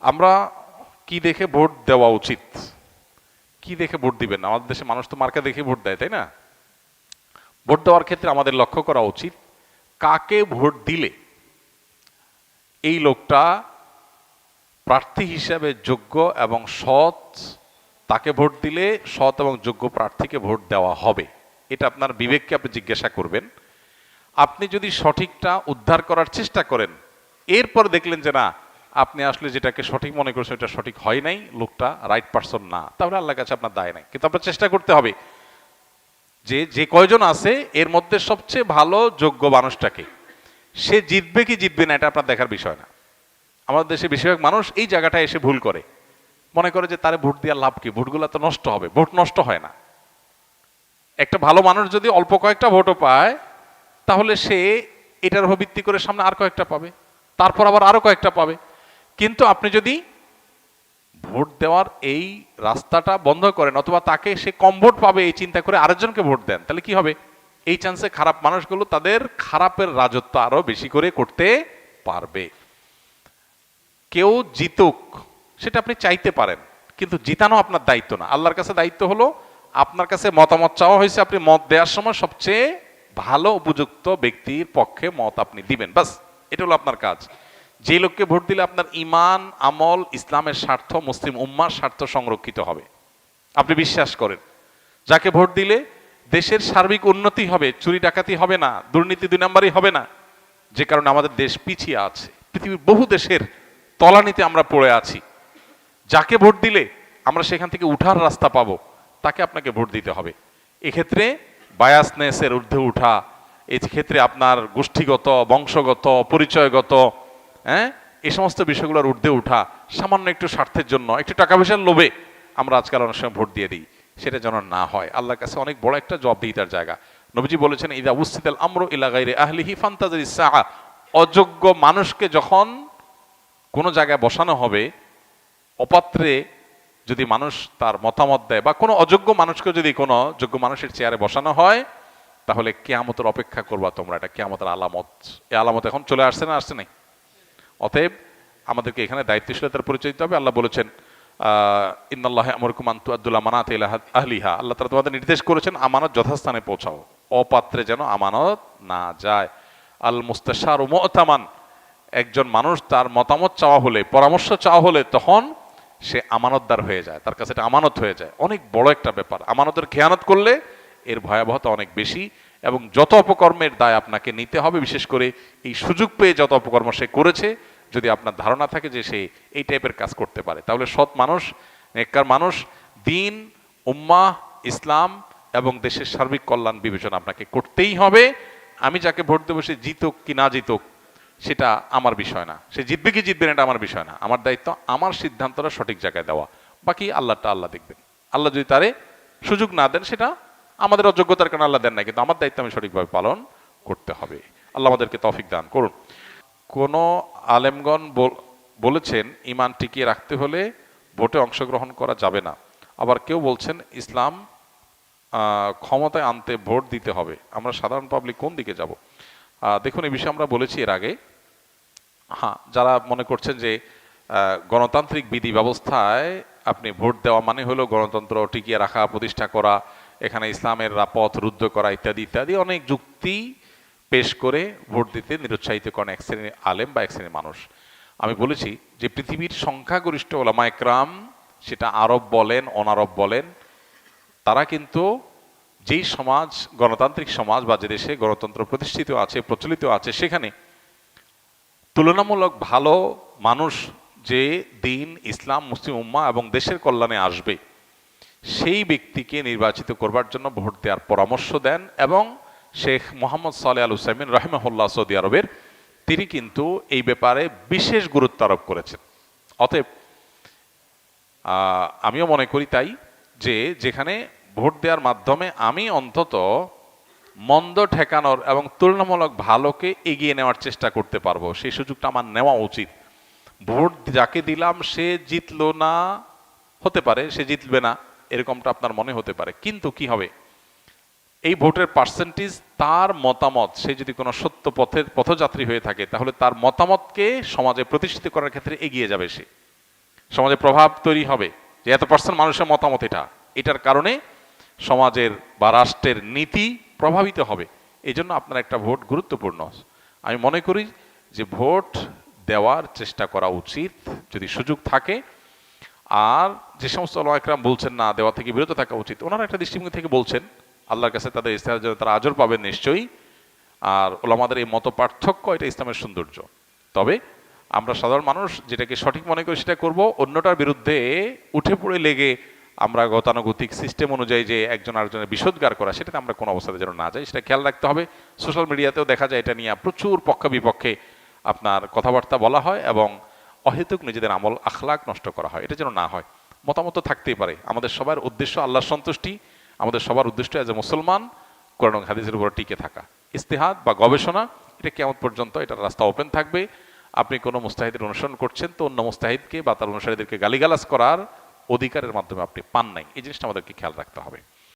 আমরা কি দেখে ভোট দেওয়া উচিত, কি দেখে ভোট দিবেন? আমাদের দেশে মানুষ তো মার্কা দেখে ভোট দেয়, তাই না? ভোট দেওয়ার ক্ষেত্রে আমাদের লক্ষ্য করা উচিত কাকে ভোট দিলে এই লোকটা প্রার্থী হিসাবে যোগ্য এবং সৎ, তাকে ভোট দিলে সৎ এবং যোগ্য প্রার্থীকে ভোট দেওয়া হবে। এটা আপনার বিবেককে আপনি জিজ্ঞাসা করবেন। আপনি যদি সঠিকটা উদ্ধার করার চেষ্টা করেন, এরপর দেখলেন যে না, আপনি আসলে যেটাকে সঠিক মনে করছেন এটা সঠিক হয় নাই, লোকটা রাইট পারসন না, তাহলে আল্লাহর কাছে আপনার দায় নাই। কিন্তু আপনার চেষ্টা করতে হবে যে যে কয়জন আছে এর মধ্যে সবচেয়ে ভালো যোগ্য মানুষটাকে, সে জিতবে কি জিতবে না এটা আপনার দেখার বিষয় না। আমাদের দেশে বেশিরভাগ মানুষ এই জায়গাটায় এসে ভুল করে, মনে করে যে তারে ভোট দেওয়ার লাভ কি, ভোটগুলো তো নষ্ট হবে। ভোট নষ্ট হয় না। একটা ভালো মানুষ যদি অল্প কয়েকটা ভোটও পায়, তাহলে সে এটার উপর ভিত্তি করে সামনে আর কয়েকটা পাবে, তারপর আবার আরো কয়েকটা পাবে। কিন্তু আপনি যদি ভোট দেওয়ার এই রাস্তাটা বন্ধ করেন, অথবা তাকে সে কম ভোট পাবে এই চিন্তা করে আরেকজনকে ভোট দেন, তাহলে কি হবে? এই চান্সে খারাপ মানুষগুলো তাদের খারাপের রাজত্ব আরো বেশি করে করতে পারবে। কেউ জিতুক সেটা আপনি চাইতে পারেন, কিন্তু জিতানো আপনার দায়িত্ব না। আল্লাহর কাছে দায়িত্ব হলো, আপনার কাছে মতামত চাওয়া হয়েছে, আপনি মত দেওয়ার সময় সবচেয়ে ভালো উপযুক্ত ব্যক্তির পক্ষে মত আপনি দিবেন, বাস। এটা হলো আপনার কাজ। যে লোককে ভোট দিলে আপনার ইমান, আমল, ইসলামের স্বার্থ, মুসলিম উম্মার স্বার্থ সংরক্ষিত হবে, আপনি বিশ্বাস করেন। যাকে ভোট দিলে দেশের সার্বিক উন্নতি হবে, চুরি ডাকাতি হবে না, দুর্নীতি 2 নম্বরই হবে না, যে কারণে আমাদের দেশ পিছিয়ে আছে। পৃথিবীর বহু দেশের তলানিতে আমরা পড়ে আছি। যাকে ভোট দিলে আমরা সেখান থেকে উঠার রাস্তা পাবো, তাকে আপনাকে ভোট দিতে হবে। এক্ষেত্রে বায়াসনেসের ঊর্ধ্বে উঠা, এই ক্ষেত্রে আপনার গোষ্ঠীগত, বংশগত, পরিচয়গত, এই সমস্ত বিষয়গুলোর ঊর্ধ্বে উঠা, সামান্য একটু স্বার্থের জন্য, একটু টাকা পয়সার লোভে আমরা আজকাল অনেক সময় ভোট দিয়ে দিই, সেটা যেন না হয়। আল্লাহর কাছে অনেক বড় একটা জবাবদিহিতার জায়গা। নবীজি বলেছেন, ইদা উসিদাল আমরু ইলা গায়রি আহলিহি ফান্তাজিরিস সাআ। অযোগ্য মানুষকে যখন কোনো জায়গায় বসানো হবে, অপাত্রে যদি মানুষ তার মতামত দেয়, বা কোনো অযোগ্য মানুষকে যদি কোনো যোগ্য মানুষের চেয়ারে বসানো হয়, তাহলে কিয়ামতের অপেক্ষা করবা তোমরা। এটা কিয়ামতের আলামত। এই আলামত এখন চলে আসছে না, আসছে নাই? অতএব আমাদেরকে এখানে দায়িত্বশীলতার পরিচয় দিতে হবে। আল্লাহ বলেছেন, ইন্নাল্লাহ ইয়ামুরুকুম আন তুআদ্দুল আমানাতি ইলা আহলিহা। আল্লাহ তাআলা তোমাদের নির্দেশ করেছেন আমানত যথাস্থানে পৌঁছাও, অপাত্রে যেন আমানত না যায়। আল মুস্তাশারু মু'তামান। একজন মানুষ তার মতামত চাওয়া হলে, পরামর্শ চাওয়া হলে, তখন সে আমানতদার হয়ে যায়, তার কাছে এটা আমানত হয়ে যায়। অনেক বড় একটা ব্যাপার। আমানতের খেয়ানত করলে এর ভয়াবহতা অনেক বেশি, এবং যত অপকর্মের দায় আপনাকে নিতে হবে, বিশেষ করে এই সুযোগ পেয়ে যত অপকর্ম সে করেছে, যদি আপনার ধারণা থাকে যে সে এই টাইপের কাজ করতে পারে, তাহলে সৎ মানুষ, নেককার মানুষ, দিন, উম্মাহ, ইসলাম এবং দেশের সার্বিক কল্যাণ বিবেচনা আপনাকে করতেই হবে। আমি যাকে ভোট দেবো সে জিতুক কি না জিতুক সেটা আমার বিষয় না, সে জিতবে কি জিতবে না এটা আমার বিষয় না। আমার দায়িত্ব আমার সিদ্ধান্তটা সঠিক জায়গায় দেওয়া, বাকি আল্লাহটা আল্লাহ দেখবেন। আল্লাহ যদি তারে সুযোগ না দেন, সেটা আমাদের অযোগ্যতার কারণে আল্লাহ দেন না, কিন্তু আমার দায়িত্ব আমি সঠিকভাবে পালন করতে হবে। আল্লাহ আমাদেরকে তৌফিক দান করুন। কোন আলেমগণ বলেছেন ঈমান টিকিয়ে রাখতে হলে ভোটে অংশগ্রহণ করা যাবে না। আবার কেউ বলছেন ইসলাম ক্ষমতায় আনতে ভোট দিতে হবে। আমরা সাধারণ পাবলিক কোন দিকে যাব? দেখুন, এই বিষয়ে আমরা বলেছি এর আগে। হ্যাঁ, যারা মনে করছেন যে গণতান্ত্রিক বিধি ব্যবস্থায় আপনি ভোট দেওয়া মানে হলো গণতন্ত্র টিকিয়ে রাখা, প্রতিষ্ঠা করা, এখানে ইসলামের পথ রুদ্ধ করা, ইত্যাদি ইত্যাদি অনেক যুক্তি পেশ করে ভোট দিতে নিরুৎসাহিত করেন এক শ্রেণীর আলেম বা এক শ্রেণীর মানুষ। আমি বলেছি যে পৃথিবীর সংখ্যাগরিষ্ঠ ওলামা একরাম, সেটা আরব বলেন অনারব বলেন, তারা কিন্তু যেই সমাজ, গণতান্ত্রিক সমাজ বা যে দেশে গণতন্ত্র প্রতিষ্ঠিত আছে, প্রচলিত আছে, সেখানে তুলনামূলক ভালো মানুষ, যে দিন, ইসলাম, মুসলিম উম্মাহ এবং দেশের কল্যাণে আসবে, সেই ব্যক্তিকে নির্বাচিত করবার জন্য ভোট দেওয়ার পরামর্শ দেন। এবং শেখ মোহাম্মদ সালেহ আল উসাইমিন রাহিমাহুল্লাহ, সৌদি আরবের, তিনি কিন্তু এই ব্যাপারে বিশেষ গুরুত্ব আরোপ করেছেন। অতএব আমিও মনে করি তাই, যে যেখানে ভোট দেওয়ার মাধ্যমে আমি অন্তত মন্দ ঠেকানোর এবং তুলনামূলক ভালোকে এগিয়ে নেওয়ার চেষ্টা করতে পারবো, সেই সুযোগটা আমার নেওয়া উচিত। ভোট যাকে দিলাম সে জিতলো না, হতে পারে সে জিতবে না, এরকমটা আপনার মনে হতে পারে, কিন্তু কি হবে, এই ভোটের পার্সেন্টেজ, তার মতামত, সে যদি কোনো সত্য পথের পথযাত্রী হয়ে থাকে, তাহলে তার মতামতকে সমাজে প্রতিষ্ঠিত করার ক্ষেত্রে এগিয়ে যাবে সে। সমাজে প্রভাব তৈরি হবে যে এত পার্সেন্ট মানুষের মতামত এটার কারণে সমাজের বা রাষ্ট্রের নীতি প্রভাবিত হবে। এই জন্য আপনার একটা ভোট গুরুত্বপূর্ণ। আমি মনে করি যে ভোট দেওয়ার চেষ্টা করা উচিত যদি সুযোগ থাকে। আর যে সমস্ত ওলামা একরাম বলছেন না দেওয়া থেকে বিরত থাকা উচিত, ওনারা একটা দৃষ্টিভঙ্গি থেকে বলছেন, আল্লাহর কাছে তাদের ইস্তেহারের জন্য তারা আজর পাবেন নিশ্চয়ই। আর ওলামাদের এই মত পার্থক্য এটা ইসলামের সৌন্দর্য। তবে আমরা সাধারণ মানুষ যেটাকে সঠিক মনে করি সেটা করব, অন্যটার বিরুদ্ধে উঠে পড়ে লেগে আমরা গতানুগতিক সিস্টেম অনুযায়ী যে একজন আরেকজনের বিশোধগার করা, সেটাতে আমরা কোনো অবস্থাতে যেন না যাই, সেটা খেয়াল রাখতে হবে। সোশ্যাল মিডিয়াতেও দেখা যায় এটা নিয়ে প্রচুর পক্ষ বিপক্ষে আপনার কথাবার্তা বলা হয় এবং অহেতুক নিজেদের আমল আখলাক নষ্ট করা হয়, এটা যেন না হয়। মতামত থাকতেই পারে, আমাদের সবার উদ্দেশ্য আল্লাহর সন্তুষ্টি, আমাদের সবার উদ্দেশ্য এজ এ মুসলমান কোরআন ও হাদিসের উপর টিকে থাকা। ইস্তেহাদ বা গবেষণা এটা কিয়ামত পর্যন্ত এটার রাস্তা ওপেন থাকবে। আপনি কোনো মুস্তাহিদের অনুসরণ করছেন তো অন্য মুস্তাহিদকে বা তার অনুসারীদেরকে গালিগালাজ করার অধিকারের মাধ্যমে আপনি পান নাই, এই জিনিসটা আমাদেরকে খেয়াল রাখতে হবে।